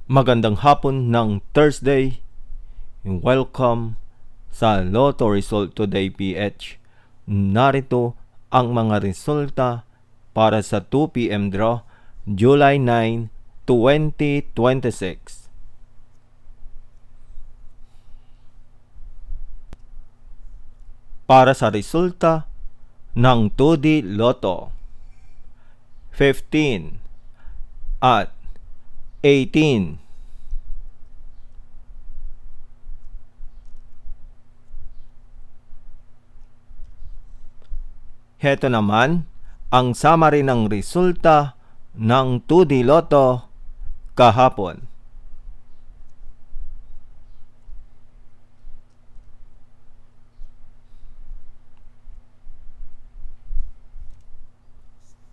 Magandang hapon ng Thursday. Welcome sa Lotto Result Today PH. Narito ang mga resulta para sa 2 p.m. draw July 9, 2026. Para sa resulta ng 2D Lotto, 15 at 18. Heto naman ang summary ng resulta ng 2D Lotto kahapon.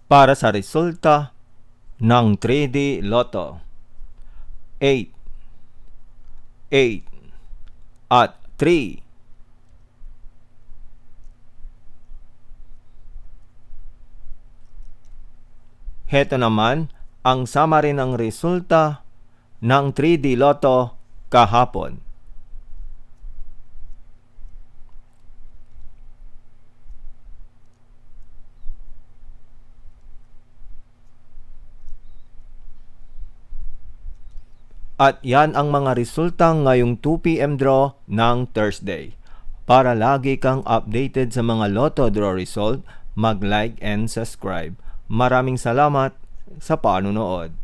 Para sa resulta ng 3D Lotto, 8, 8 at 3. Heto naman ang summary ng resulta ng 3D Lotto kahapon. At yan ang mga resulta ngayong 2 p.m. draw ng Thursday. Para lagi kang updated sa mga Lotto draw result, mag-like and subscribe. Maraming salamat sa panonood.